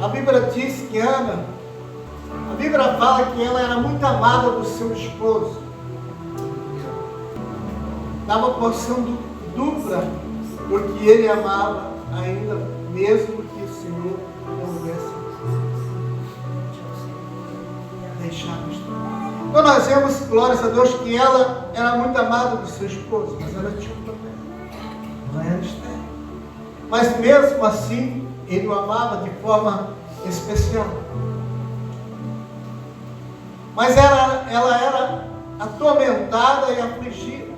A Bíblia diz que Ana, a Bíblia fala que ela era muito amada do seu esposo. Dava porção dupla, porque ele amava ainda, mesmo que o Senhor não houvesse deixado de. Então nós vemos, glórias a Deus, que ela era muito amada do seu esposo, mas ela tinha um problema. Ela era estéril. Mas mesmo assim, ele o amava de forma especial. Mas ela era atormentada e afligida.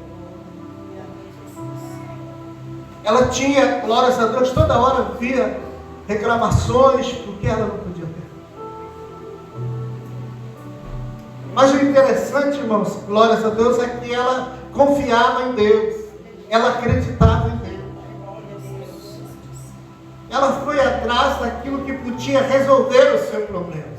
Ela tinha, glórias a Deus, toda hora via reclamações, porque ela não podia ter. Mas o interessante, irmãos, glórias a Deus, é que ela confiava em Deus. Ela acreditava em Deus. Ela foi atrás daquilo que podia resolver o seu problema.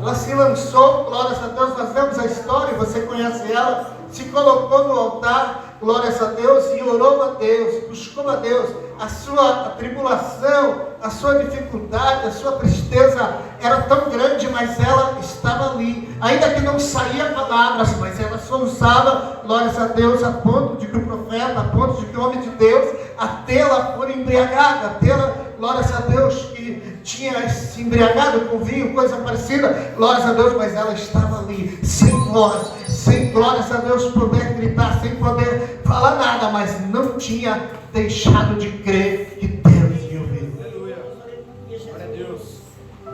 Ela se lançou, glórias a Deus, nós vemos a história, você conhece ela, se colocou no altar, glórias a Deus, e orou a Deus, buscou a Deus. A sua tribulação, a sua dificuldade, a sua tristeza era tão grande, mas ela estava ali, ainda que não saía palavras, mas ela soluçava, glórias a Deus, a ponto de que o profeta, a ponto de que o homem de Deus, a tê-la por embriagada, a tê-la, glórias a Deus, que tinha se embriagado com vinho, coisa parecida, glórias a Deus, mas ela estava ali, sem voz, sem, glórias a Deus, poder gritar, sem poder falar nada, mas não tinha deixado de crer que Deus ia ouvir. Aleluia. Glória a Deus.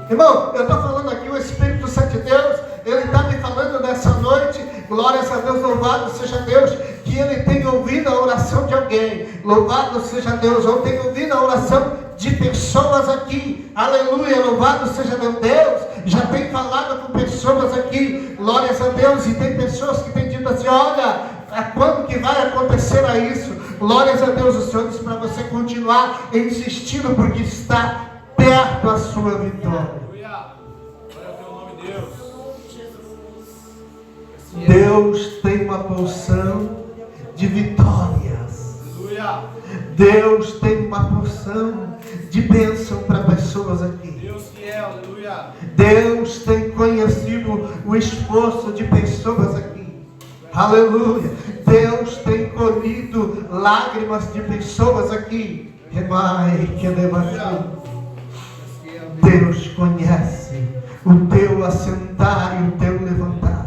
Irmão, eu estou falando aqui, o Espírito Santo de Deus, ele está me falando nessa noite, glórias a Deus, louvado seja Deus, que ele tem ouvido a oração de alguém, louvado seja Deus, ou tem ouvido a oração de pessoas aqui, aleluia, louvado seja Deus. Deus já tem falado com pessoas aqui, glórias a Deus, e tem pessoas que têm dito assim: olha, quando que vai acontecer a isso? Glórias a Deus, o Senhor diz para você continuar insistindo, porque está perto a sua vitória. Glória ao teu nome, Deus. Deus tem uma porção de vitórias. Deus tem uma porção de bênção para pessoas aqui. Deus fiel, aleluia. Deus tem conhecido o esforço de pessoas aqui. Aleluia. Deus tem colhido lágrimas de pessoas aqui. Deus conhece o teu assentar e o teu levantar.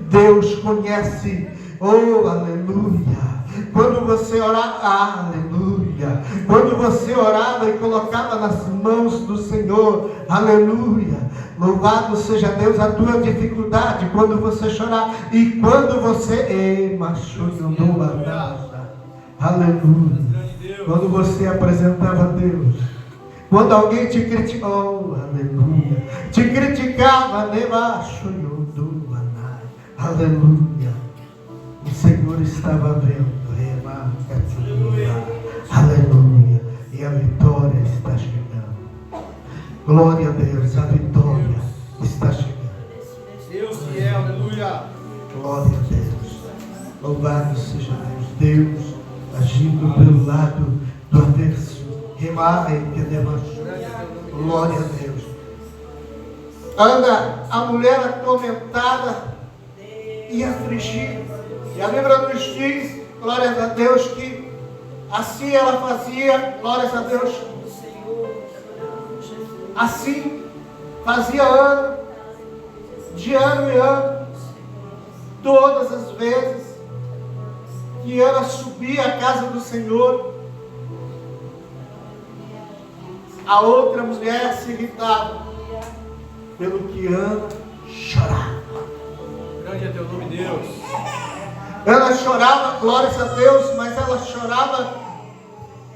Deus conhece, oh aleluia. Quando você orava, aleluia. Quando você orava e colocava nas mãos do Senhor, aleluia. Louvado seja Deus, a tua dificuldade, quando você chorar e quando você, aleluia. Quando você apresentava a Deus, quando alguém te criticou, aleluia, te criticava, aleluia, o Senhor estava vendo, aleluia, e a vitória está chegando. Glória a Deus, a vitória está chegando. Deus que é, aleluia. Glória a Deus. Louvado seja Deus. Deus agindo pelo lado do averso. Glória a Deus. Anda a mulher atormentada e afligida. E a Bíblia nos diz, glórias a Deus, que assim ela fazia, glórias a Deus, assim fazia ano, de ano em ano, todas as vezes que ela subia à casa do Senhor, a outra mulher se irritava, pelo que Ana chorava. Grande é teu nome, Deus. Ela chorava, glórias a Deus, mas ela chorava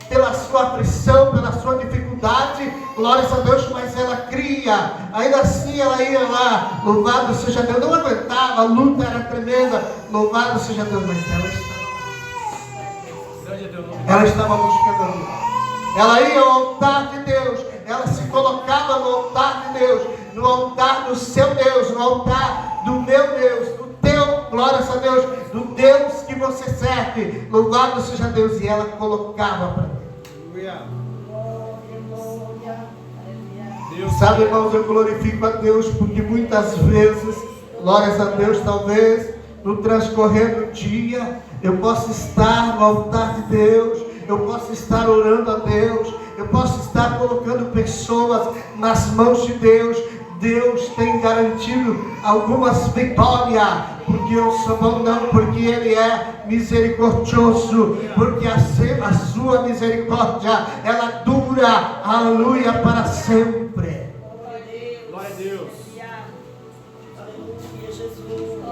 pela sua aflição, pela sua dificuldade, glórias a Deus, mas ela cria, ainda assim ela ia lá, louvado seja Deus, não aguentava, a luta era tremenda, louvado seja Deus, mas ela estava buscando a Deus. Ela ia ao altar de Deus, ela se colocava no altar de Deus, no altar do seu Deus, no altar do meu Deus, do teu, glórias a Deus, do Deus que você serve, louvado seja Deus, e ela colocava para Deus. Sabe, irmãos, eu glorifico a Deus porque muitas vezes, glórias a Deus, talvez no transcorrer do dia, eu posso estar no altar de Deus, eu posso estar orando a Deus, eu posso estar colocando pessoas nas mãos de Deus. Deus tem garantido algumas vitórias, porque eu sou bom, não, porque Ele é misericordioso, porque a sua misericórdia, ela dura, aleluia, para sempre. Glória a Deus.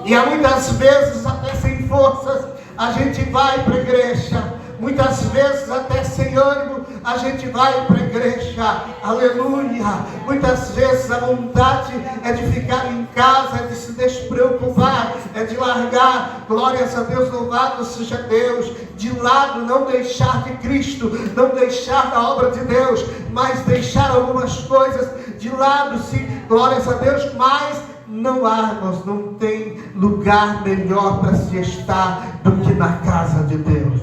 E há muitas vezes, até sem forças, a gente vai para a igreja. Muitas vezes até sem ânimo a gente vai para a igreja, aleluia. Muitas vezes a vontade é de ficar em casa, é de se despreocupar, é de largar, glórias a Deus, louvado seja Deus, de lado, não deixar de Cristo, não deixar da obra de Deus, mas deixar algumas coisas de lado, sim, glórias a Deus, mas não há, irmãos, não tem lugar melhor para se estar do que na casa de Deus.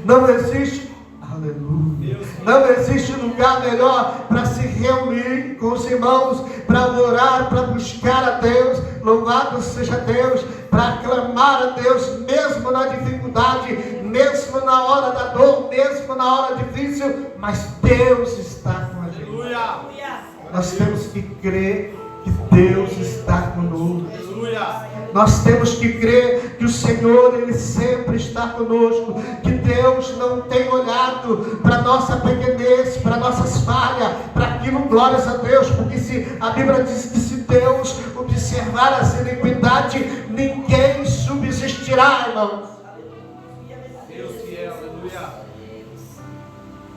Não existe, aleluia, não existe lugar melhor para se reunir com os irmãos, para adorar, para buscar a Deus, louvado seja Deus, para clamar a Deus, mesmo na dificuldade, mesmo na hora da dor, mesmo na hora difícil, mas Deus está com a gente. Aleluia. Nós temos que crer que Deus está conosco. Aleluia. Nós temos que crer que o Senhor, Ele sempre está conosco, que Deus não tem olhado para a nossa pequenez, para nossas falhas, para aquilo, glórias a Deus, porque se a Bíblia diz que se Deus observar as iniquidades, ninguém subsistirá, irmãos. Deus fiel, aleluia.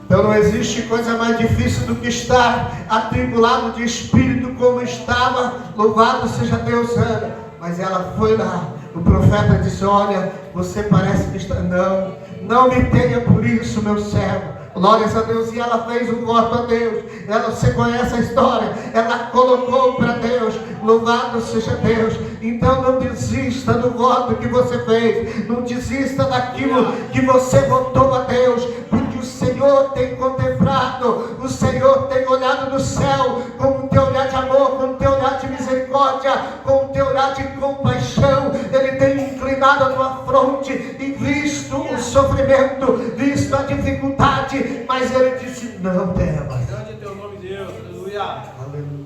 Então não existe coisa mais difícil do que estar atribulado de espírito como estava, louvado seja Deus, Ana. Mas ela foi lá, o profeta disse, olha, você parece que está, não me tenha por isso, meu servo, glórias a Deus. E ela fez um voto a Deus, você conhece a história, ela colocou para Deus, louvado seja Deus. Então não desista do voto que você fez, não desista daquilo que você votou a Deus, porque o Senhor tem contemplado, o Senhor tem olhado do céu com o teu olhar de amor, com o teu olhar de misericórdia, com o teu olhar de compaixão. Ele tem inclinado a tua fronte e visto o sofrimento, visto a dificuldade, mas Ele disse, não temas. Grande é teu nome, Deus, aleluia. Aleluia.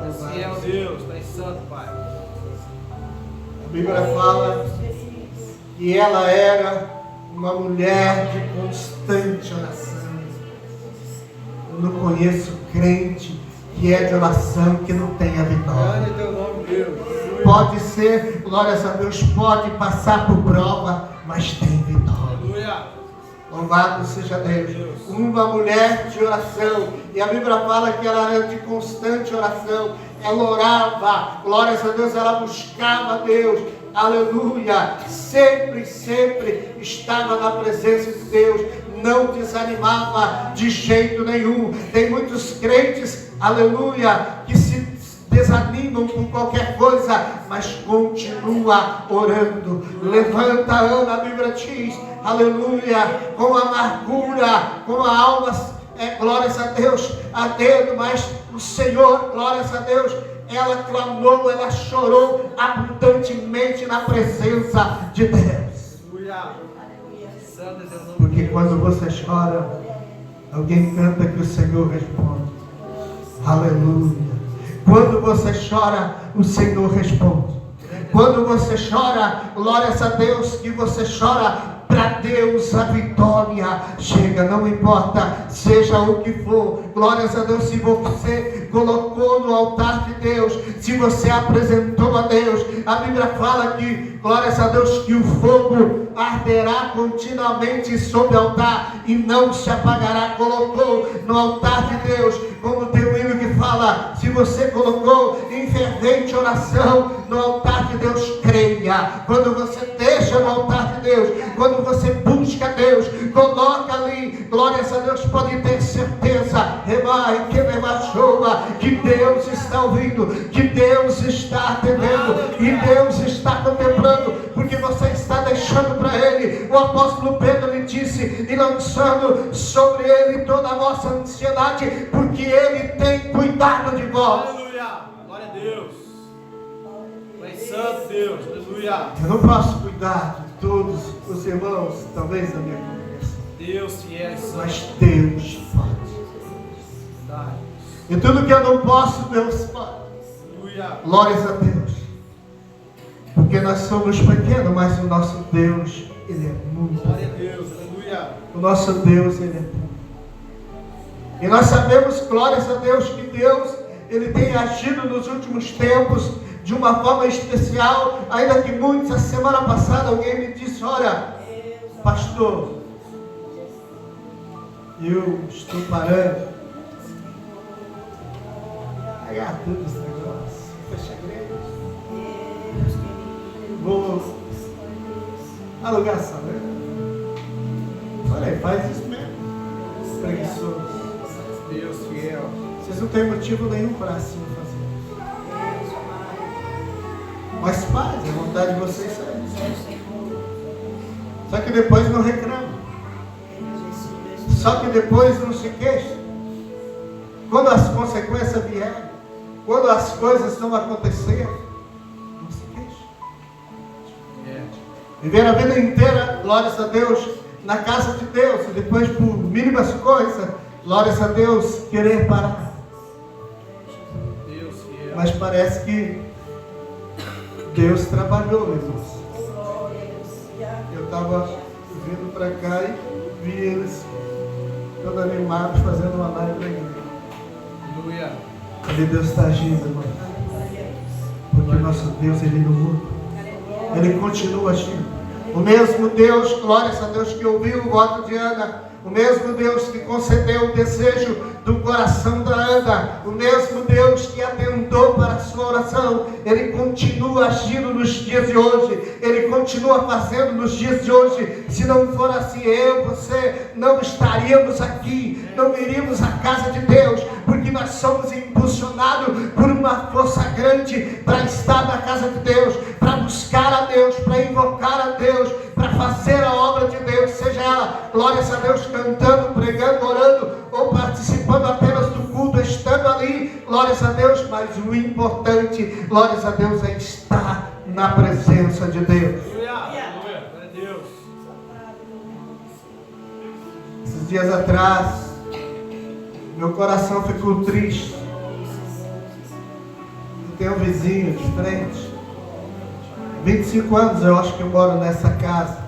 Assim é o Deus, tu és santo, Pai. A Bíblia fala que ela era uma mulher de constante oração. Eu não conheço crente que é de oração que não tenha vitória. Grande é teu nome, Deus. Pode ser, glórias a Deus, pode passar por prova, mas tem vitória. Aleluia. Louvado seja Deus. Uma mulher de oração. E a Bíblia fala que ela era de constante oração. Ela orava, glórias a Deus, ela buscava a Deus. Aleluia. Sempre estava na presença de Deus. Não desanimava de jeito nenhum. Tem muitos crentes, aleluia, que se desanimam com qualquer coisa, mas continua orando. Levanta, Ana, a Bíblia diz, aleluia, com amargura, com a alma, glórias a Deus, a dedo, mas o Senhor, glórias a Deus, ela clamou, ela chorou abundantemente na presença de Deus. Porque quando você chora, alguém canta que o Senhor responde. Aleluia. Quando você chora, o Senhor responde. Quando você chora, glórias a Deus, que você chora para Deus, a vitória chega. Não importa, seja o que for, glórias a Deus. Se você colocou no altar de Deus, se você apresentou a Deus, a Bíblia fala que, glórias a Deus, que o fogo arderá continuamente sobre o altar e não se apagará. Colocou no altar de Deus, como tem um hino que fala, se você colocou em fervente oração no altar de Deus, creia. Quando você deixa no altar de Deus, quando você busca Deus, coloca ali, glórias a Deus, pode ter certeza, que Deus está ouvindo, que Deus está atendendo, e Deus está contemplando, porque você está deixando para Ele. O apóstolo Pedro lhe disse, e lançando sobre Ele toda a vossa ansiedade, porque Ele tem cuidado de vós. Aleluia. Glória a Deus. Tu és santo, Deus. Aleluia. Eu não posso cuidar de todos os irmãos, talvez da minha congregação. Deus se é santo. Mas Deus pode. Verdade. E tudo que eu não posso, Deus pode. Aleluia. Glórias a Deus. Porque nós somos pequenos, mas o nosso Deus, Ele é muito. Glória a Deus. Aleluia. O nosso Deus, Ele é bom. E nós sabemos, glórias a Deus, que Deus, Ele tem agido nos últimos tempos de uma forma especial. Ainda que muitos, a semana passada, alguém me disse, olha, pastor, eu estou parando. Pegar tudo esse negócio, fecha a igreja. Vou alugar salão. Olha aí, faz isso mesmo. Preguiçoso. Deus fiel. Vocês não têm motivo nenhum para assim fazer. Mas faz, a vontade de vocês é. Só que depois não reclamam. Só que depois não se queixam. Quando as consequências vierem, quando as coisas estão acontecendo, não se queixam. Viver a vida inteira, glórias a Deus, na casa de Deus, e depois por mínimas coisas, glórias a Deus, querer parar. Deus fiel. Mas parece que Deus trabalhou, irmãos. Eu estava vindo para cá e vi eles todos animados fazendo uma live na igreja. Aleluia. Ali Deus está agindo, irmão. Porque nosso Deus, Ele não muda. Ele continua agindo. O mesmo Deus, glórias a Deus, que ouviu o voto de Ana. O mesmo Deus que concedeu o desejo do coração da Ana. O mesmo Deus que atentou para a sua oração. Ele continua agindo nos dias de hoje. Ele continua fazendo nos dias de hoje. Se não for assim, eu, você, não estaríamos aqui. Não iríamos à casa de Deus. Porque nós somos impulsionados por uma força grande para estar na casa de Deus. Para buscar a Deus, para invocar a Deus, para fazer a obra de Deus, seja ela, glórias a Deus, cantando, pregando, orando, ou participando apenas do culto, estando ali, glórias a Deus, mas o importante, glórias a Deus, é estar na presença de Deus. Aleluia. Glória a Deus. Esses dias atrás, meu coração ficou triste. Eu tenho um vizinho de frente, 25 anos eu acho que eu moro nessa casa.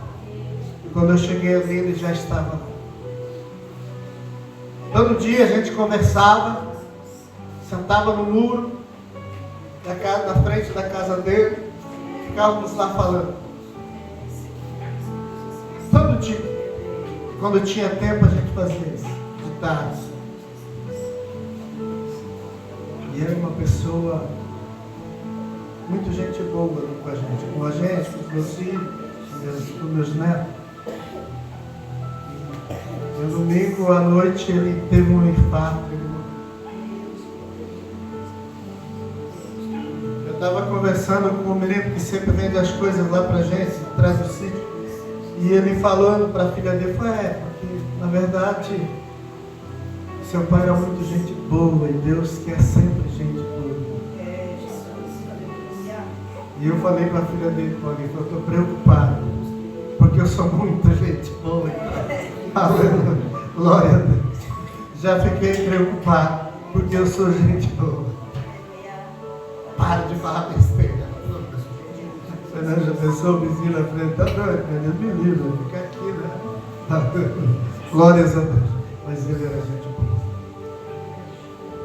E quando eu cheguei ali, ele já estava lá. Todo dia a gente conversava, sentava no muro da casa, na frente da casa dele, ficávamos lá falando. Todo dia. E quando tinha tempo a gente fazia isso, de tarde. E ele é uma pessoa muito gente boa com a gente, com os meus filhos, com meus netos. No domingo à noite ele teve um infarto. Eu estava conversando com um menino que sempre vende as coisas lá pra gente, traz do sítio. E ele falando para a filha dele, porque na verdade seu pai era muito gente boa e Deus quer sempre gente boa. E eu falei para a filha dele, eu estou preocupado, porque eu sou muito gente boa. Aleluia, glória a Deus. Já fiquei preocupado, porque eu sou gente boa. Para de falar besteira. Você já pensou o vizinho na frente? Está doido, meu Deus me livre, fica aqui, né? Glórias a Deus. Mas ele era gente boa.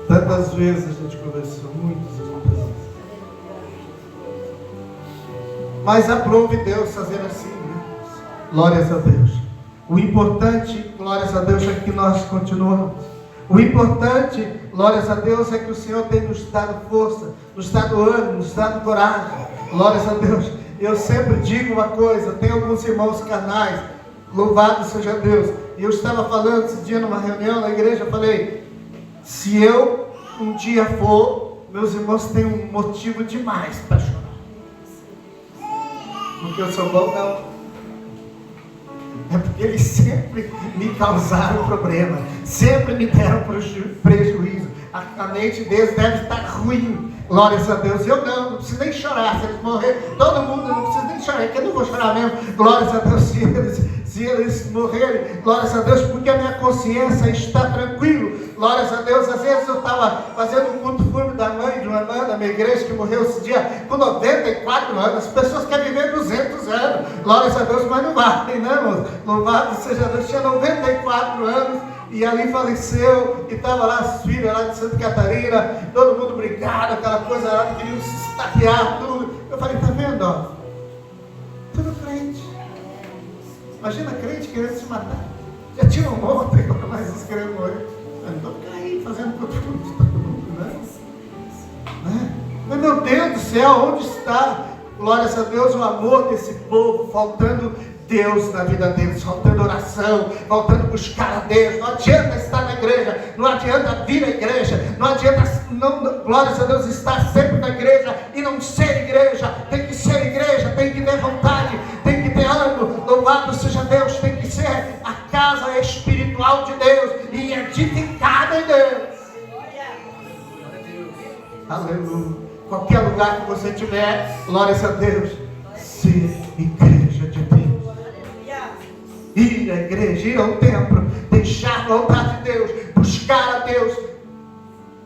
Tantas vezes a gente conversou, muitas vezes. Mas aprove Deus fazer assim, né? Glórias a Deus. O importante, glórias a Deus, é que nós continuamos. O importante, glórias a Deus, é que o Senhor tem nos dado força, nos dado ânimo, nos dado coragem. Glórias a Deus. Eu sempre digo uma coisa, tem alguns irmãos carnais, louvado seja Deus. E eu estava falando esse dia numa reunião na igreja, eu falei, se eu um dia for, meus irmãos têm um motivo demais para chorar. Porque eu sou bom, não. É porque eles sempre me causaram problema, sempre me deram prejuízo. a mente deles deve estar ruim. Glórias a Deus. Eu não preciso nem chorar. Se eles morrerem, todo mundo não precisa nem chorar, porque eu não vou chorar mesmo. Glórias a Deus, se eles morrerem. Glórias a Deus, porque a minha consciência está tranquila. Glórias a Deus. Às vezes eu estava fazendo um culto fúnebre da mãe de uma irmã da minha igreja que morreu esse dia com 94 anos. As pessoas querem viver 200 anos. Glórias a Deus, mas não vai, né, irmãos? Louvado seja Deus. Tinha 94 anos. E ali faleceu, e estava lá as filhas lá de Santa Catarina, todo mundo brincado, aquela coisa lá, queriam se estapear, tudo. Eu falei, tá vendo, ó? Tudo crente. Imagina crente querendo se matar. Já tinha um monte, agora mais eles querendo morrer. Então fica aí fazendo tudo de todo mundo, né? Mas meu Deus do céu, onde está, glórias a Deus, o amor desse povo, faltando Deus na vida deles, faltando oração, faltando buscar a Deus. Não adianta estar na igreja, não adianta vir à igreja, não adianta, glórias a Deus, estar sempre na igreja e não ser igreja. Tem que ser igreja, tem que ter vontade, tem que ter ânimo. Louvado seja Deus, tem que ser a casa espiritual de Deus e edificada em Deus. Aleluia. Qualquer lugar que você estiver, glórias a Deus, ser igreja de Deus. Ir à igreja, ir ao templo, deixar o altar de Deus, buscar a Deus.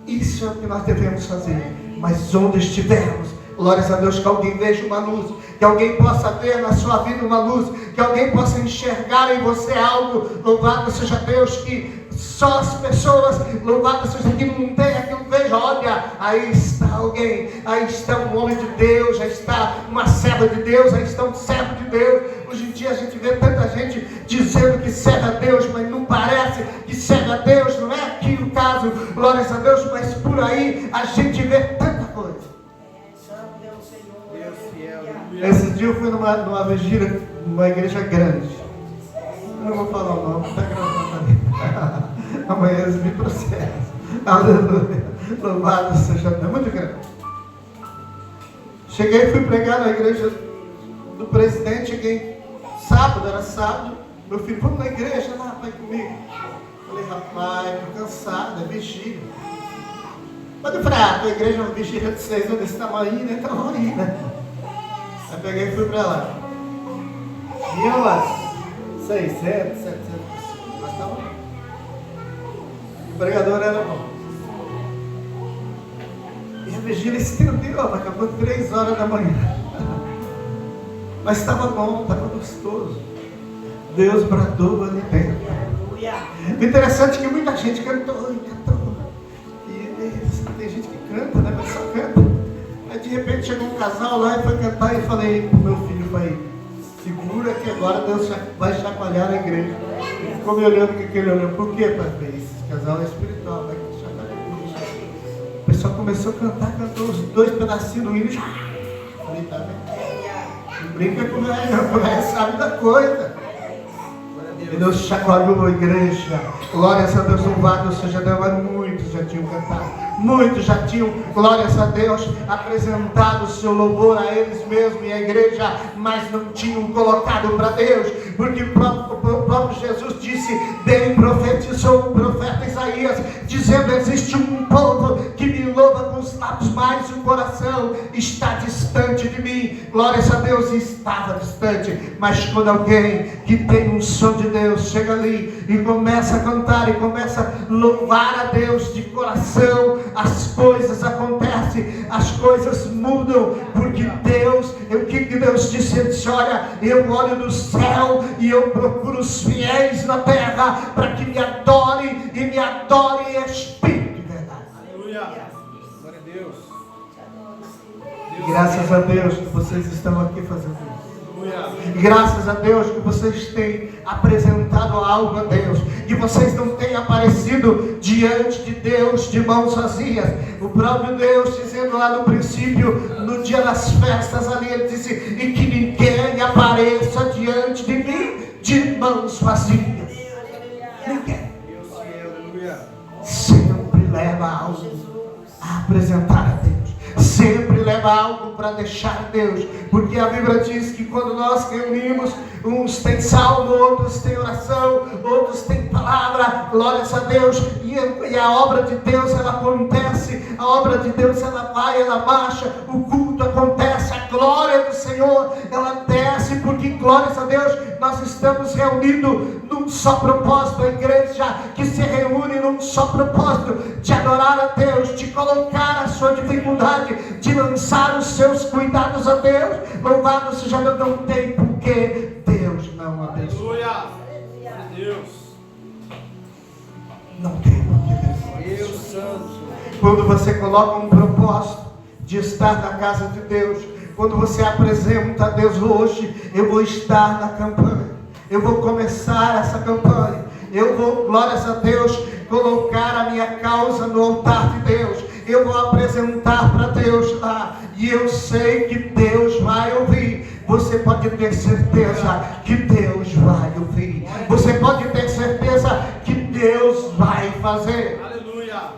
Isso é o que nós devemos fazer. Mas onde estivermos, glórias a Deus, que alguém veja uma luz, que alguém possa ver na sua vida uma luz, que alguém possa enxergar em você algo. Louvado seja Deus, que só as pessoas, louvado seja, que não tem aquilo, veja, olha, aí está alguém, aí está um homem de Deus, aí está uma serva de Deus, aí está um servo de Deus. Hoje em dia a gente vê tanta gente dizendo que serve a Deus, mas não parece que serve a Deus, não é aqui o caso, glórias a Deus, mas por aí a gente vê tanta coisa. Esse dia eu fui numa vigília, numa igreja grande. Eu não vou falar o nome, está gravando ali. Amanhã eles me processam. Aleluia. Louvado seja Deus. Muito grande. Cheguei e fui pregar na igreja do presidente. Cheguei sábado, era sábado. Meu filho, vamos na igreja lá, vai comigo. Falei, rapaz, estou cansado, é vigília. Mas eu falei, a tua igreja é uma vigília de 6 anos desse tamanho, né? Então vamos ir, né? Aí peguei e fui para lá. E umas 600, 700 pessoas. Nós estávamos lá. O pregador era bom. E a vigília estendeu, acabou 3 horas da manhã. Mas estava bom, estava gostoso. Deus bradou ali dentro. O interessante é que muita gente cantou e cantou. E tem gente que canta, né? Mas só canta. Aí de repente chegou um casal lá e foi cantar e falei pro meu filho, pai, segura que agora Deus vai chacoalhar a igreja. Ele ficou me olhando, que ele olhou, por quê, pai? Esse casal é espiritual, vai chacoalhar a igreja. O pessoal começou a cantar, cantou os 2 pedacinhos do hino. Falei, tá vendo? Não brinca com o velho, sabe da coisa. E Deus chacoalhou a igreja. Glórias a Deus, louvado seja Deus. Mas muitos já tinham cantado, muitos já tinham, glórias a Deus, apresentado o seu louvor a eles mesmos e a igreja, mas não tinham colocado para Deus, porque o próprio Jesus disse, dele profetizou o profeta Isaías, dizendo, existe um povo que me louva com os lábios, mas o coração está distante de mim. Glórias a Deus, estava distante, mas quando alguém que tem um som de Deus chega ali e começa a cantar e começa a louvar a Deus de coração, as coisas acontecem, as coisas mudam, porque Deus, o que Deus disse? Ele disse, olha, eu olho do céu e eu procuro os fiéis na terra para que me adorem e me adorem em espírito e verdade. Aleluia. Glória a Deus. Graças a Deus que vocês estão aqui fazendo isso. Graças a Deus que vocês têm apresentado algo a Deus, que vocês não têm aparecido diante de Deus de mãos vazias. O próprio Deus dizendo lá no princípio, no dia das festas ali, ele disse, e que ninguém apareça diante de mim de mãos vazias. Ninguém. Sempre leva algo a apresentar a Deus. sempre leva algo para deixar Deus, porque a Bíblia diz que quando nós reunimos, uns têm salmo, outros têm oração, outros têm palavra, glórias a Deus, e a obra de Deus ela acontece, a obra de Deus ela vai, ela marcha, o culto acontece, a glória do Senhor ela desce, porque glórias a Deus, nós estamos reunidos num só propósito, a igreja que se reúne num só propósito, de adorar a Deus, de colocar a sua dificuldade, de lançar os seus cuidados a Deus. Louvado seja Deus, não tem porque Deus não abençoa. Aleluia. Deus. Não tem porque Deus. Deus Santo. Quando você coloca um propósito de estar na casa de Deus, quando você apresenta a Deus, hoje eu vou estar na campanha, eu vou começar essa campanha, eu vou, glórias a Deus, colocar a minha causa no altar de Deus, eu vou apresentar para Deus lá, e eu sei que Deus vai ouvir. Você pode ter certeza que Deus vai ouvir, você pode ter certeza que Deus vai fazer. Aleluia.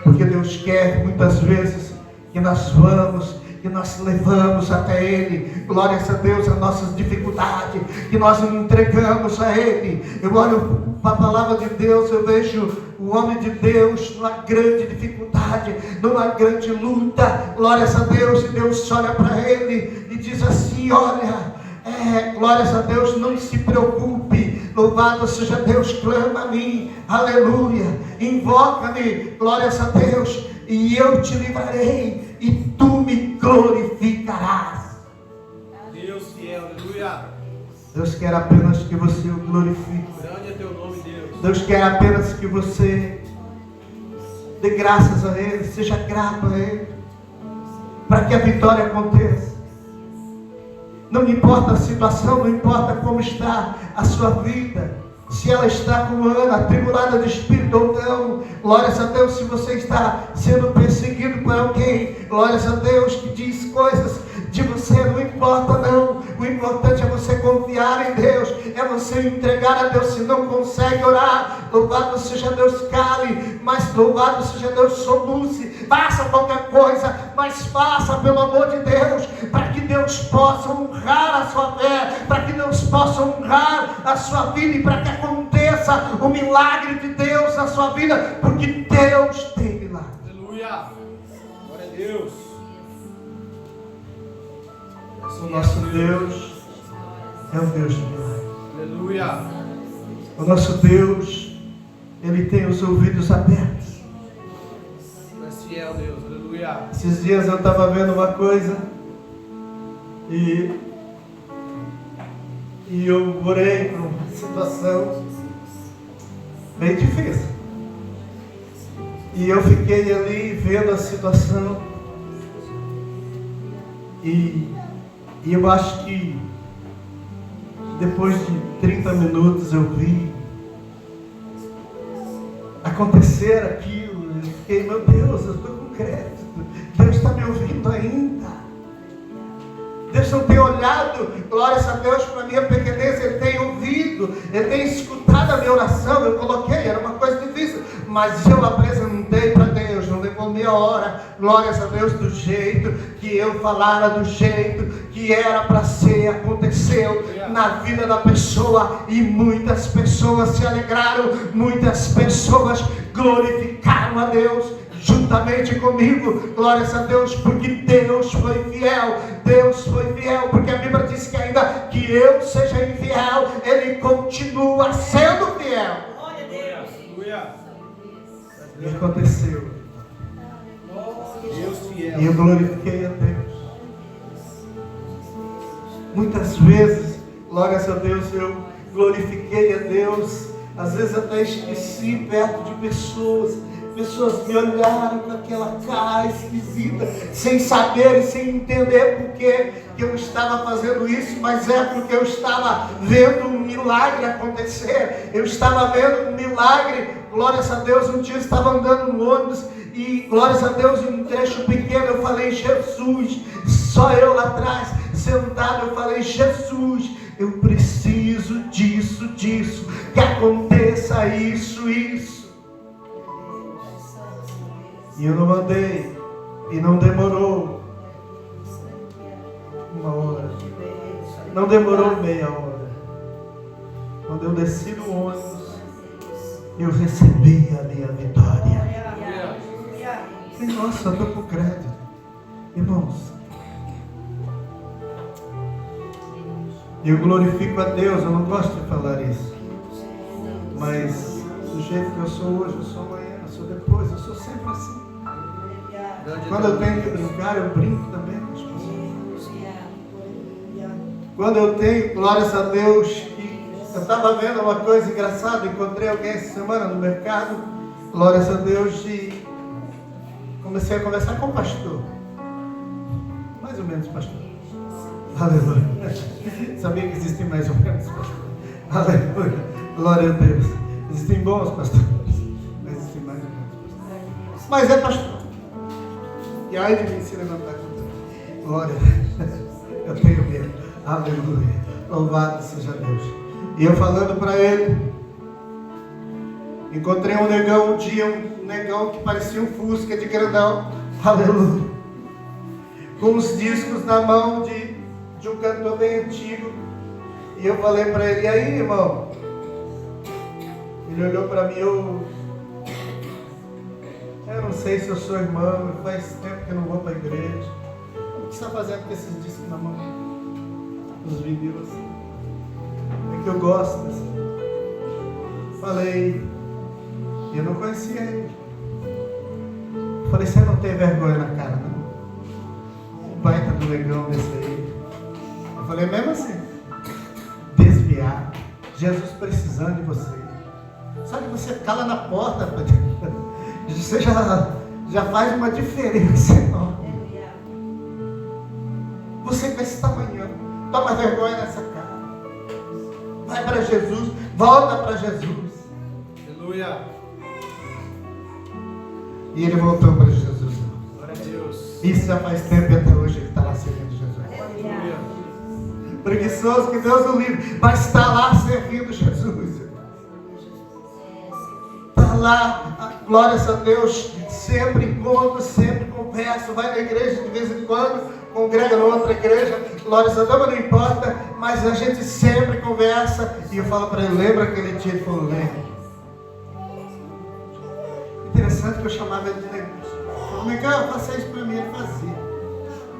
Porque Deus quer muitas vezes que nós vamos, que nós levamos até Ele, glórias a Deus, as nossas dificuldades, que nós entregamos a Ele. Eu olho para a palavra de Deus, eu vejo o homem de Deus numa grande dificuldade, numa grande luta, glórias a Deus, e Deus olha para ele e diz assim: olha, glórias a Deus, não se preocupe, louvado seja Deus, clama a mim, aleluia, invoca-me, glórias a Deus, e eu te livrarei, e tu me glorificarás. Deus fiel, aleluia. Deus quer apenas que você o glorifique. Grande é teu nome, Deus. Deus quer apenas que você dê graças a Ele, seja grato a Ele, para que a vitória aconteça. Não importa a situação, não importa como está a sua vida, se ela está como Ana, atribulada de espírito ou não, glórias a Deus, se você está sendo perseguido por alguém, glórias a Deus, que diz coisas de você, não importa não, o importante é você confiar em Deus, é você entregar a Deus. Se não consegue orar, louvado seja Deus, cale, mas louvado seja Deus, soluce, faça qualquer coisa, mas faça pelo amor de Deus, para que Deus possa honrar a sua fé, para que Deus possa honrar a sua vida, e para que aconteça o milagre de Deus na sua vida, porque Deus tem milagre. Aleluia. Glória a Deus. O nosso Deus é um Deus de milagre. Aleluia. O nosso Deus, Ele tem os ouvidos abertos. És fiel, Deus, aleluia. Esses dias eu estava vendo uma coisa e eu orei por uma situação bem difícil. E eu fiquei ali vendo a situação e eu acho que depois de 30 minutos eu vi acontecer aquilo. Eu fiquei, meu Deus, eu estou com crédito. Deus está me ouvindo ainda. Deus não tem olhado, glórias a Deus, para a minha pequenez. Ele tem ouvido, Ele tem escutado a minha oração. Eu coloquei, era uma coisa difícil, mas eu apresentei para Deus. Não levou meia hora, glórias a Deus, do jeito que eu falara, do jeito que era para ser, aconteceu na vida da pessoa, e muitas pessoas se alegraram, muitas pessoas glorificaram a Deus juntamente comigo, glórias a Deus, porque Deus foi fiel. Deus foi fiel, porque a Bíblia diz que ainda que eu seja infiel, Ele continua sendo fiel. Glória a Deus. Aleluia. E aconteceu. Deus fiel. E eu glorifiquei a Deus. Muitas vezes, glórias a Deus, eu glorifiquei a Deus. Às vezes até esqueci perto de pessoas. Pessoas me olharam com aquela cara esquisita, sem saber e sem entender por que eu estava fazendo isso, mas é porque eu estava vendo um milagre acontecer. Eu estava vendo um milagre, glórias a Deus. Um dia eu estava andando no ônibus e, glórias a Deus, em um trecho pequeno eu falei, Jesus, só eu lá atrás, sentado, eu falei, Jesus, eu preciso disso, que aconteça isso. E eu não mandei E não demorou 1 hora. Não demorou meia hora. Quando eu desci do ônibus, eu recebi a minha vitória. E nossa, eu estou com crédito. Irmãos, eu glorifico a Deus, eu não gosto de falar isso. Mas do jeito que eu sou hoje, eu sou amanhã, eu sou depois, eu sou sempre assim. Quando eu tenho que brincar, eu brinco também com as pessoas. Quando eu tenho, glórias a Deus, e eu estava vendo uma coisa engraçada, encontrei alguém essa semana no mercado, glórias a Deus, e comecei a conversar com o pastor. Mais ou menos, pastor. Aleluia. Sabia que existem mais ou menos, pastor. Aleluia. Glória a Deus. Existem bons pastores, mas existem mais ou menos pastores. Mas é pastor. E aí de mim se levantar com glória a Deus. Eu tenho medo. Aleluia. Louvado seja Deus. E eu falando para ele, encontrei um negão um dia, um negão que parecia um Fusca de grandão. Aleluia. Com os discos na mão de um cantor bem antigo. E eu falei para ele, e aí, irmão? Ele olhou para mim, eu não sei se eu sou irmão, faz tempo que eu não vou para a igreja. O que você está fazendo com esses discos na mão? Os vídeos assim. É que eu gosto assim. Falei, eu não conhecia ele. Falei, você não tem vergonha na cara, não? Um baita do negão desse aí. Eu falei, mesmo assim, desviar, Jesus precisando de você. Sabe, você cala na porta, você já faz uma diferença enorme. Você com esse tamanho, toma vergonha nessa cara. Vai para Jesus, volta para Jesus. Aleluia. E ele voltou para Jesus. Glória a Deus. Isso já faz tempo e até hoje ele está lá servindo Jesus. Aleluia. Preguiçoso, que Deus o livre, mas está lá servindo Jesus. Está lá, glórias a Deus, sempre encontro, sempre conversa, vai na igreja de vez em quando, congrega numa outra igreja, glórias a Deus, não importa, mas a gente sempre conversa. E eu falo para ele, lembra aquele dia? Ele falou, lembra. Interessante que eu chamava ele de negão. Negão, faça isso para mim, ele fazia.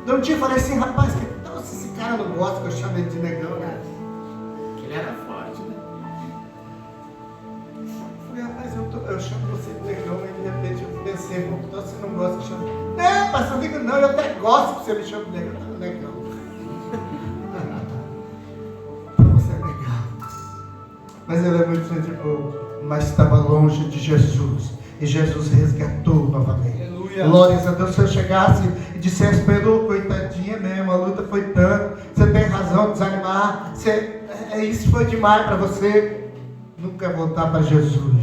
Um dia eu falei assim, rapaz, que tal se esse cara não gosta que eu chamo ele de negão, né? Ele era forte, né? Eu falei, rapaz, eu chamo você de negão, e de repente eu pensei, então você não gosta que eu chame. Não, pastor, digo não, eu até gosto que você me chame de negão. Tá legal. Então você é legal. Mas ele é muito gente boa, mas estava longe de Jesus. E Jesus resgatou novamente. Aleluia. Glórias a Deus. Se eu chegasse e dissesse para ele, coitadinha mesmo, a luta foi tanto, você tem razão de desanimar, isso foi demais para você. Nunca voltar para Jesus.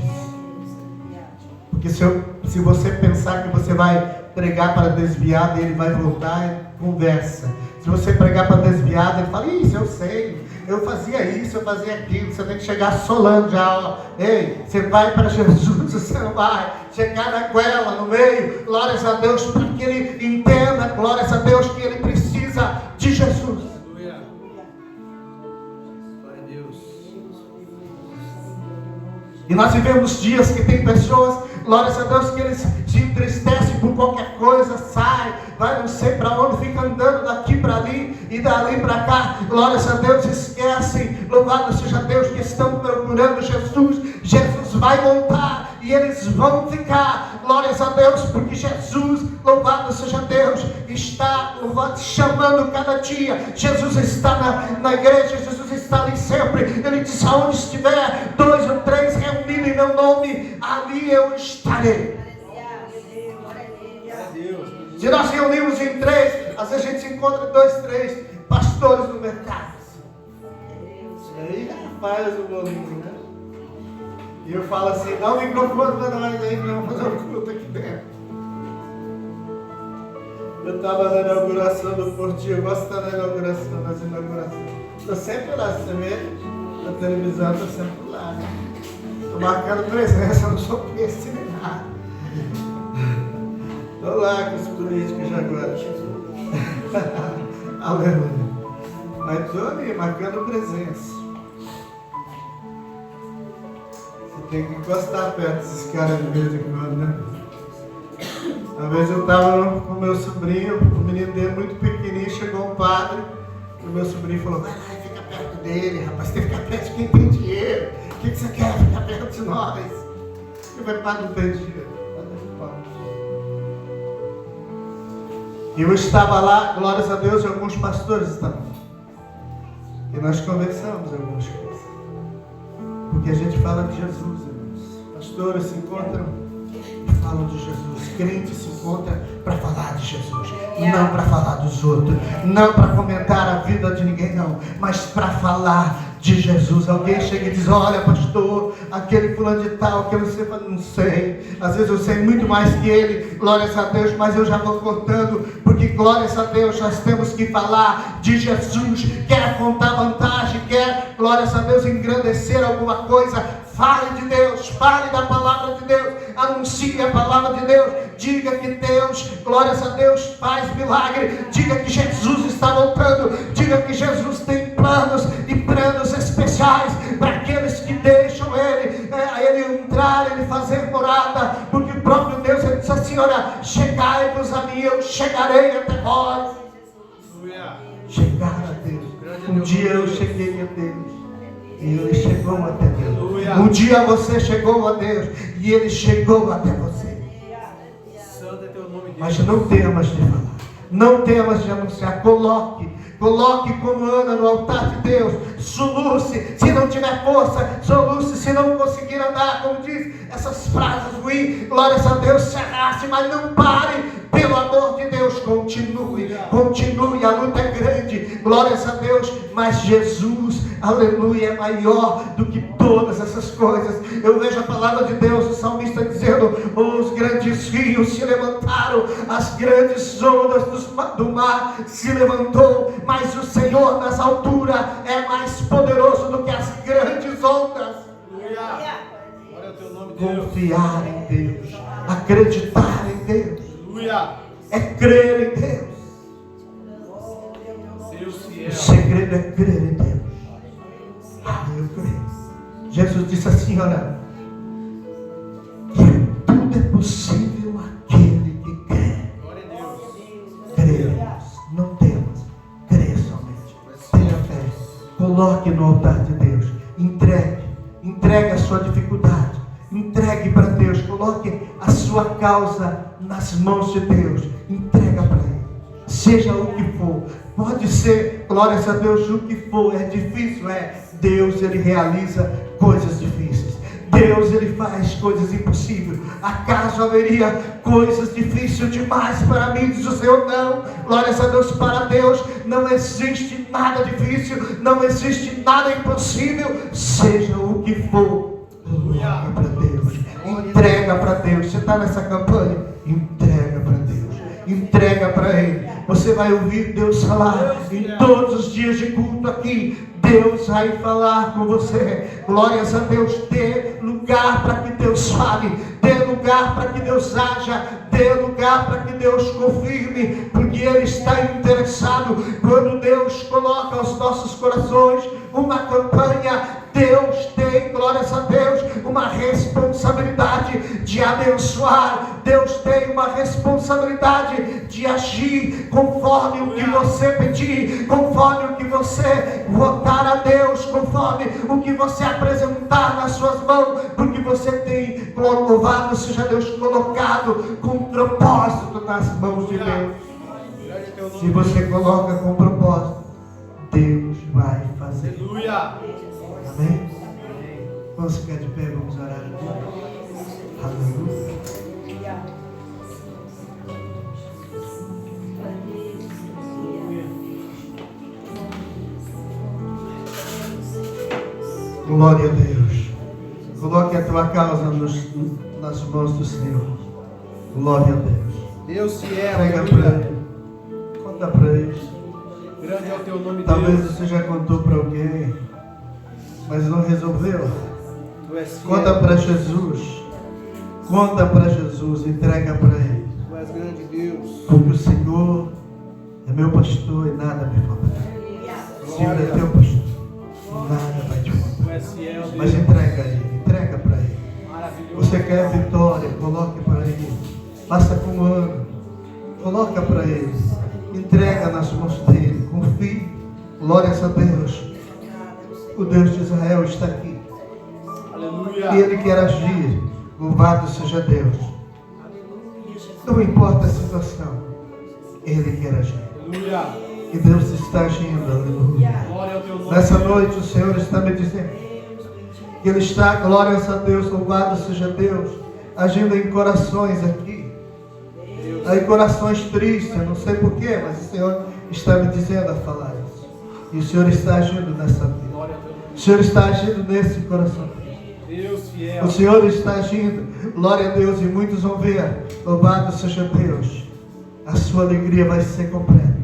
Porque se você pensar que você vai pregar para desviar, ele vai voltar, conversa. Se você pregar para desviar, ele fala, isso eu sei, eu fazia isso, eu fazia aquilo. Você tem que chegar solando já, ó. Ei, você vai para Jesus, você não vai chegar na goela, no meio, glórias a Deus, para que ele entenda, glórias a Deus, que ele precisa de Jesus. Aleluia. Glória a Deus. E nós vivemos dias que tem pessoas, glórias a Deus, que eles se entristecem por qualquer coisa, sai, vai não sei para onde, fica andando daqui para ali e dali para cá, glórias a Deus, esquecem, louvado seja Deus, que estão procurando Jesus. Jesus vai voltar e eles vão ficar, glórias a Deus, porque Jesus, louvado seja Deus, está chamando cada dia. Jesus está na igreja, Jesus está ali sempre. Ele diz, aonde estiver 2 ou 3 reunidos em meu nome, ali eu estarei. Se nós reunimos em 3, às vezes a gente se encontra 2, 3 pastores no mercado. E aí faz o bolinho, né? E eu falo assim, dá um microfone para nós aí, que vamos fazer um culto aqui dentro. Eu estava na inauguração do Portinho, eu gosto de estar na inauguração, nas inaugurações. Estou sempre lá, você vê, na televisão, estou sempre lá. Estou marcando presença, não sou peixe nem nada. Estou lá com os políticos agora. Aleluia. Mas estou ali, marcando presença. Você tem que encostar perto desses caras de vez em quando, né? Uma vez eu estava com meu sobrinho, o menino dele muito pequenininho, chegou um padre, e o meu sobrinho falou, vai lá, fica perto dele, rapaz, tem que ficar perto de quem tem dinheiro. O que você quer? Ficar perto de nós. Eu falei, padre, não tem dinheiro. E eu estava lá, glórias a Deus, e alguns pastores estavam. E nós conversamos algumas coisas. Porque a gente fala de Jesus, irmãos. Pastores se encontram e falam de Jesus. Crentes se encontram para falar de Jesus. Não para falar dos outros. Não para comentar a vida de ninguém, não. Mas para falar de Jesus. Alguém chega e diz, olha pastor, aquele fulano de tal, que eu não sei. Às vezes eu sei muito mais que ele, glórias a Deus, mas eu já vou cortando, porque glórias a Deus, nós temos que falar de Jesus. Quer contar vantagem, quer, glórias a Deus, engrandecer alguma coisa, fale de Deus, fale da palavra de Deus, anuncie a palavra de Deus, diga que Deus, glórias a Deus, faz milagre, diga que Jesus está voltando, diga que Jesus tem planos e planos especiais para aqueles que deixam Ele entrar, Ele fazer morada, porque o próprio Deus, Ele disse assim, olha, chegai-vos a mim, eu chegarei até vós. Chegar a Deus. Um dia eu cheguei a Deus e Ele chegou até Deus. Um dia você chegou a Deus e Ele chegou até você. Mas não temas de falar, não temas de anunciar, coloque como Ana no altar de Deus, soluce, se não tiver força, soluce, se não conseguir andar, como diz essas frases ruins, glórias a Deus, se arraste, mas não pare, pelo amor de Deus, continue, a luta é grande, glórias a Deus, mas Jesus, aleluia, é maior do que todas essas coisas. Eu vejo a palavra de Deus, o salmista dizendo, os grandes rios se levantaram, as grandes ondas do mar se levantou, mas o Senhor nas alturas é mais poderoso do que as grandes ondas. Confiar em Deus, acreditar em Deus, é crer em Deus. O segredo é crer em Deus. Eu creio. Jesus disse assim, olha, que tudo é possível àquele que quer. Creia em Deus, não temas, creia somente, tenha fé, coloque no altar de Deus, entregue a sua dificuldade, entregue para Deus, coloque a sua causa nas mãos de Deus, entrega para Ele, seja o que for, pode ser, glórias a Deus, o que for, é difícil, Deus, Ele realiza coisas difíceis, Deus, Ele faz coisas impossíveis. Acaso haveria coisas difíceis demais para mim? Diz o Senhor, não. Glórias a Deus, para Deus não existe nada difícil, não existe nada impossível, seja o que for, coloca para Deus, entrega para Deus. Você está nessa campanha? Entrega para Deus, entrega para Ele. Você vai ouvir Deus falar em todos os dias de culto aqui. Deus vai falar com você. Glórias a Deus. Dê lugar para que Deus fale, dê lugar para que Deus haja, dê lugar para que Deus confirme, porque Ele está interessado. Quando Deus coloca aos nossos corações uma campanha, Deus tem, glórias a Deus, uma responsabilidade de abençoar. Deus tem uma responsabilidade de agir conforme o que você pedir, conforme o que você votar a Deus, conforme o que você apresentar nas suas mãos, porque você tem, louvado seja Deus, colocado com propósito nas mãos de Deus. Se você coloca com propósito, Deus vai fazer. Aleluia. Amém? Vamos ficar de pé, vamos orar a Deus. Aleluia. Glória a Deus. Coloque a tua causa nas mãos do Senhor. Glória a Deus. Deus se é. Prega para Ele. Conta para Ele. Grande é o teu nome, Deus. Talvez você já contou para alguém, mas não resolveu. Conta para Jesus. Conta para Jesus. Entrega para Ele. és grande, Deus. Porque o Senhor é meu pastor e nada me faltará. O Senhor é teu pastor e nada vai te faltar. Tu és fiel, Deus. Mas entrega a Ele, entrega para Ele. Maravilhoso. Você quer vitória, coloque para Ele. Faça como Ana, coloca para Ele. Entrega nas mãos dEle, confie. Glórias a Deus. O Deus de Israel está aqui. Aleluia. E Ele quer agir. Louvado seja Deus. Não importa a situação, Ele quer agir. Aleluia. E Deus está agindo, aleluia. Glória ao teu nome. Nessa noite o Senhor está me dizendo que Ele está, glórias a Deus, louvado seja Deus, agindo em corações aqui. Em corações tristes, eu não sei porquê, mas o Senhor está me dizendo a falar isso. E o Senhor está agindo nessa vida. Glória ao teu nome. O Senhor está agindo nesse coração. Deus fiel. O Senhor está agindo, glória a Deus, e muitos vão ver, louvado seja Deus, a sua alegria vai ser completa,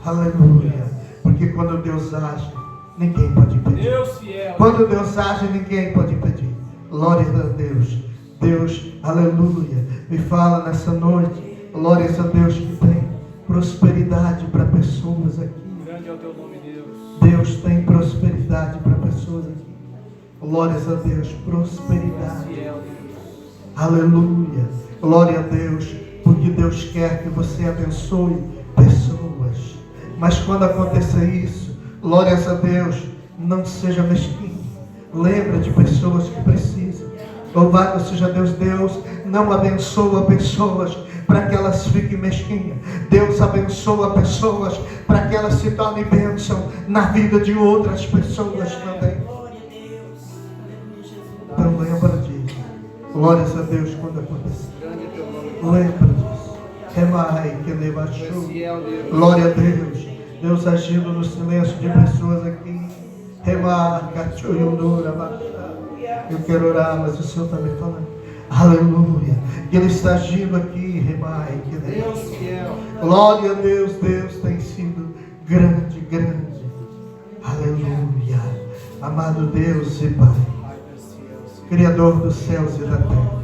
aleluia, porque quando Deus age, ninguém pode impedir. Deus fiel. Quando Deus age, ninguém pode impedir. Glória a Deus. Deus, aleluia, me fala nessa noite, glórias a Deus, que tem prosperidade para pessoas aqui. Grande é o teu nome, Deus. Deus tem prosperidade para pessoas aqui. Glórias a Deus, prosperidade. Fiel, Deus. Aleluia. Glória a Deus, porque Deus quer que você abençoe pessoas. Mas quando acontecer isso, glórias a Deus, não seja mesquinho. Lembra de pessoas que precisam. Louvado seja Deus. Deus não abençoa pessoas para que elas fiquem mesquinhas. Deus abençoa pessoas para que elas se tornem bênção na vida de outras pessoas também. Então lembra disso. Glórias a Deus quando acontecer. Grande é teu nome. Lembra disso. Remai que leva Tu és chuva. fiel, Deus. Glória a Deus. Deus agindo no silêncio de pessoas aqui. Remar, cachoiundura, baixar. Eu quero orar, mas o Senhor está me falando. Aleluia. Que Ele está agindo aqui. Remai que leva Deus fiel. Glória a Deus. Deus tem sido grande, grande. Aleluia. Amado Deus e Pai, Pai, tu és fiel, Senhor. Criador dos céus e da terra.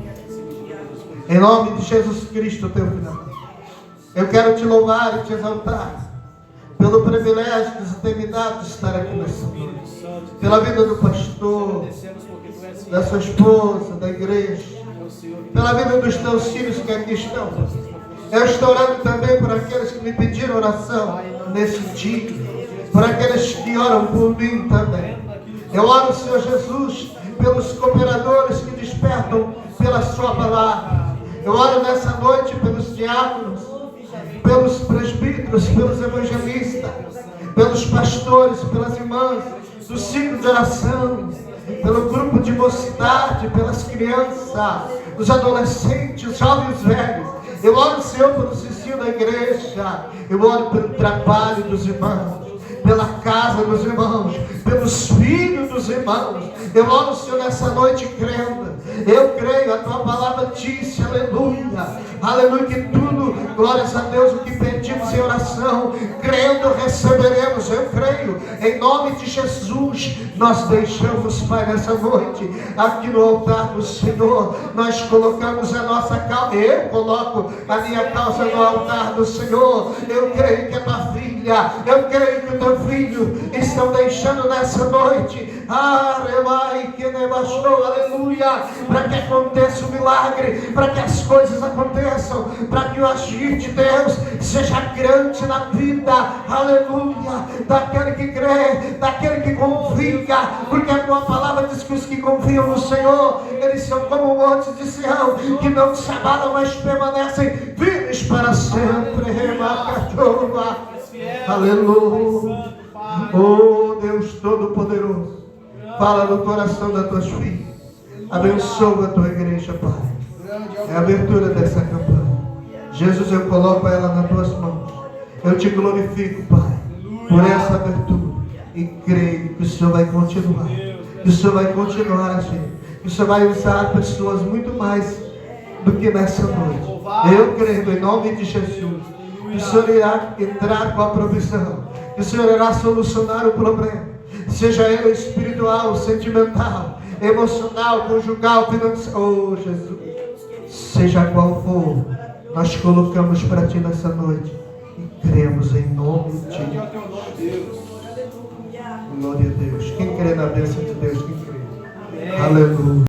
Em nome de Jesus Cristo, teu Filho, eu quero te louvar e te exaltar pelo privilégio que você tem me dado de estar aqui nessa noite. Espírito Santo, Pela vida do pastor, agradecemos porque tu és fiel. da sua esposa, da igreja, Meu Senhor, pela vida dos teus filhos que aqui estão. Eu estou orando também por aqueles que me pediram oração nesse dia, por aqueles que oram por mim também. Eu oro, Senhor Jesus, pelos cooperadores que despertam pela sua palavra. Eu oro nessa noite pelos diáconos, pelos presbíteros, pelos evangelistas, pelos pastores, pelas irmãs do ciclo de oração, pelo grupo de mocidade, pelas crianças, os adolescentes, os jovens velhos. Eu oro, Senhor, pelo ensino da igreja. Eu oro pelo trabalho dos irmãos, pela casa dos irmãos, pelos filhos dos irmãos. Eu oro, Senhor, nessa noite crendo. Eu creio, a tua palavra disse, aleluia, aleluia, que tudo, glórias a Deus, o que pedimos em oração, crendo receberemos. Eu creio, em nome de Jesus. Nós deixamos, Pai, nessa noite, aqui no altar do Senhor, nós colocamos a nossa causa. Eu coloco a minha causa no altar do Senhor. Eu creio que a tua filha, eu creio que o teu filho estão deixando nessa noite, aleluia, para que aconteça o milagre, para que as coisas aconteçam, para que o agir de Deus seja grande na vida, aleluia, daquele que crê, daquele que confia, porque a tua palavra diz que os que confiam no Senhor, eles são como o monte de Sião, que não se abalam, mas permanecem firmes para sempre. Aleluia. Oh Deus Todo-Poderoso, fala no coração das tuas filhas. Abençoa a tua igreja, Pai. É a abertura dessa campanha. Jesus, eu coloco ela nas tuas mãos. Eu te glorifico, Pai, por essa abertura. E creio que o Senhor vai continuar. Que o Senhor vai continuar agindo. Que o Senhor vai usar pessoas muito mais do que nessa noite. Eu creio, em nome de Jesus, que o Senhor irá entrar com a provisão. Que o Senhor irá solucionar o problema. Seja ele espiritual, sentimental, emocional, conjugal, financeiro. Oh, Jesus. Seja qual for, Nós colocamos para Ti nessa noite e cremos em nome de Ti. É o teu nome, Deus. Glória a Deus. Quem crê na bênção de Deus, quem crê? Amém. Aleluia.